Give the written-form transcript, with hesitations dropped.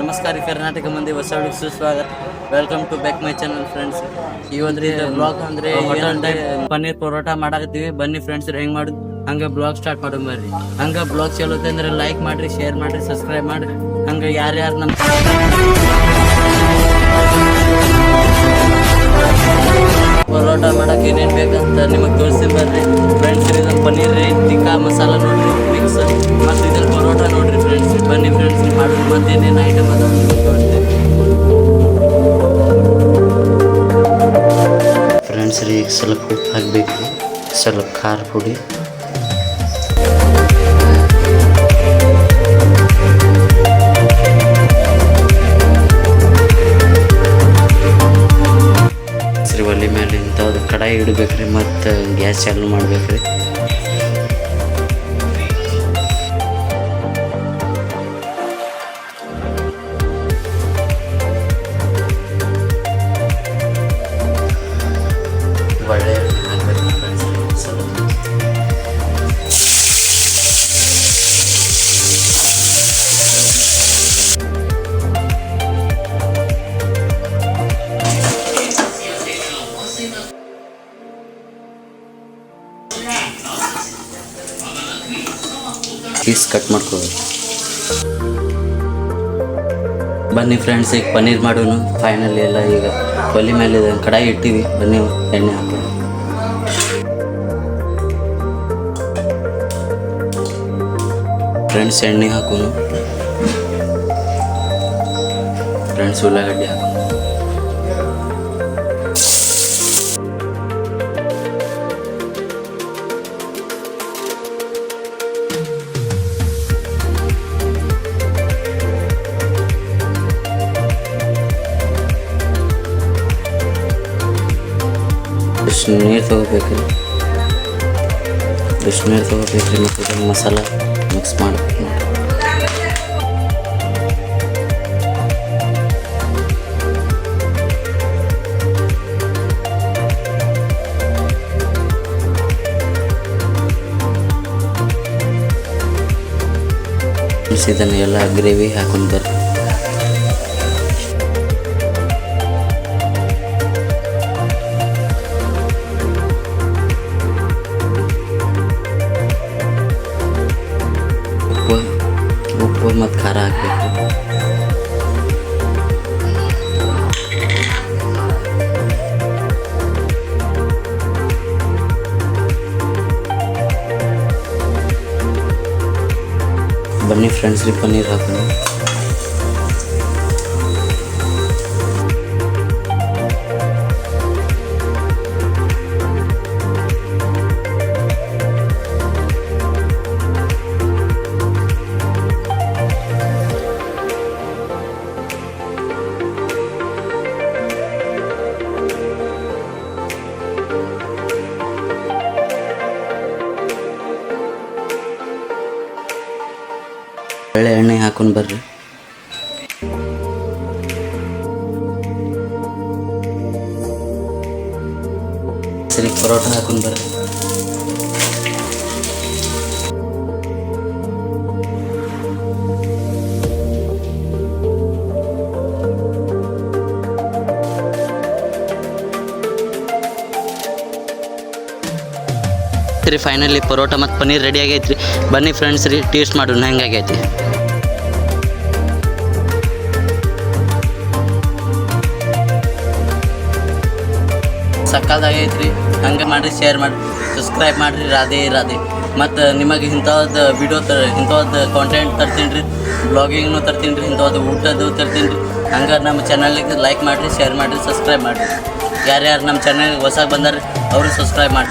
ನಮಸ್ಕಾರ ಕರ್ನಾಟಕ ಮಂದಿ ಹೊಸ ಹುಡುಗಿ ಸುಸ್ವಾಗತ. Welcome to back my channel friends. ಈ ಒಂದು ಬ್ಲಾಗ್ ಅಂದ್ರೆ ಪನ್ನೀರ್ ಪರೋಟ ಮಾಡಾಕತ್ತೀವಿ. ಬನ್ನಿ ಫ್ರೆಂಡ್ಸ್ ಹೆಂಗ್ ಮಾಡುದು ಹಂಗ ಬ್ಲಾಗ್ ಸ್ಟಾರ್ಟ್ ಮಾಡೋಣ ಬರ್ರಿ. ಹಂಗ ಬ್ಲಾಗ್ ಚಲೋತೆ ಅಂದ್ರೆ ಲೈಕ್ ಮಾಡ್ರಿ, ಶೇರ್ ಮಾಡ್ರಿ, ಸಬ್ಸ್ಕ್ರೈಬ್ ಮಾಡ್ರಿ. ಹಂಗ ಯಾರ್ಯಾರು ನಮ್ಮ ಪರೋಟ ಮಾಡಕ್ಕೆ ಏನೇನು ಬೇಕಂತ ನಿಮಗೆ ತೋರಿಸಿ ಬರ್ರಿ ಫ್ರೆಂಡ್ಸ್. ಇದನ್ನು ಪನ್ನೀರ್ ಟಿಕ್ಕಾ ಮಸಾಲ ನೋಡ್ರಿ ಮಿಕ್ಸ್, ಮತ್ತು ಇದ್ರಲ್ಲಿ ಪರೋಟ ನೋಡ್ರಿ ಫ್ರೆಂಡ್ಸ್. ಬನ್ನಿ ಫ್ರೆಂಡ್ಸ್ ಮಾಡೋದು ಮತ್ತೆ ಏನೇನು ಐಟಮ್ ಅದ ತೋರಿಸ್ತೀವಿ ಫ್ರೆಂಡ್ಸ್. ರೀ ಈಗ ಸ್ವಲ್ಪ ಉಪ್ಪು ಹಾಕ್ಬೇಕು, ಸ್ವಲ್ಪ ಖಾರ ಪುಡಿ, ಒಲೆ ಮೇಲೆ ಇಂಥದ್ದು ಕಡಾಯಿ ಇಡಬೇಕ್ರಿ, ಮತ್ತು ಗ್ಯಾಸ್ ಚಾಲು ಮಾಡ್ಬೇಕ್ರಿ. ಒಳ್ಳೆ ಪೀಸ್ ಕಟ್ ಮಾಡ್ಕೋಬೇಕು. ಬನ್ನಿ ಫ್ರೆಂಡ್ಸ್ ಈಗ ಪನ್ನೀರ್ ಮಾಡೋನು ಫೈನಲ್ ಎಲ್ಲ. ಈಗ ಒಲೆ ಮೇಲೆ ಕಡಾಯಿ ಇಟ್ಟಿವಿ, ಬನ್ನಿ ಎಣ್ಣೆ ಹಾಕೋಣ. ಫ್ರೆಂಡ್ಸ್ ಎಣ್ಣೆ ಹಾಕೋನು ಫ್ರೆಂಡ್ಸ್. ಉಳ್ಳಾಗಡ್ಡಿ ಹಾಕೋಣ, ನೀರು ತೊಗೋಬೇಕ್ರಿ, ನೀರು ತೊಗೋಬೇಕ್ರಿ. ಮತ್ತು ಇದನ್ನು ಮಸಾಲ ಮಿಕ್ಸ್ ಮಾಡಬೇಕು. ಇದನ್ನು ಎಲ್ಲ ಗ್ರೇವಿ ಹಾಕೊಂಡು ಬರ್ರಿ. ಉಪ್ಪು ಮತ್ತು ಖಾರ ಹಾಕಬೇಕು. ಬನ್ನಿ ಫ್ರೆಂಡ್ಸ್ ರೀ ಪನ್ನೀರ್ ಹಾಕೋಣ. ಒಳ್ಳೆ ಎಣ್ಣೆ ಹಾಕೊಂಡು ಬರ್ರಿ. ಸರಿ ಪರೋಟ ಹಾಕೊಂಡು ಬರ್ರಿ. ಸರಿ ಫೈನಲಿ ಪರೋಟ ಮತ್ತು ಪನ್ನೀರ್ ರೆಡಿ ಆಗೈತ್ರಿ. ಬನ್ನಿ ಫ್ರೆಂಡ್ಸ್ ರೀ ಟೇಸ್ಟ್ ಮಾಡೋಣ ಹೆಂಗಾಗೈತಿ. ಸಕ್ಕತ್ತಾಗೈತ್ರಿ. ಹಂಗೆ ಮಾಡಿರಿ, ಶೇರ್ ಮಾಡಿರಿ, ಸಬ್ಸ್ಕ್ರೈಬ್ ಮಾಡಿರಿ. ರಾಧೆ ರಾಧೆ. ಮತ್ತು ನಿಮಗೆ ಇಂಥದ್ದು ವಿಡಿಯೋ ಇಂಥದ್ದು ಕಾಂಟೆಂಟ್ ತರ್ತೀನಿ ರೀ, ಬ್ಲಾಗಿಂಗ್ನು ತರ್ತೀನಿ ರೀ, ಇಂಥದ್ದು ಊಟದ್ದು ತರ್ತೀನಿ ರೀ. ಹಂಗೆ ನಮ್ಮ ಚಾನಲ್ಗೆ ಲೈಕ್ ಮಾಡಿರಿ, ಶೇರ್ ಮಾಡಿರಿ, ಸಬ್ಸ್ಕ್ರೈಬ್ ಮಾಡಿರಿ. ಯಾರ್ಯಾರು ನಮ್ಮ ಚಾನಲ್ಗೆ ಹೊಸ ಬಂದಾರೆ ಅವರು ಸಬ್ಸ್ಕ್ರೈಬ್ ಮಾಡಿ.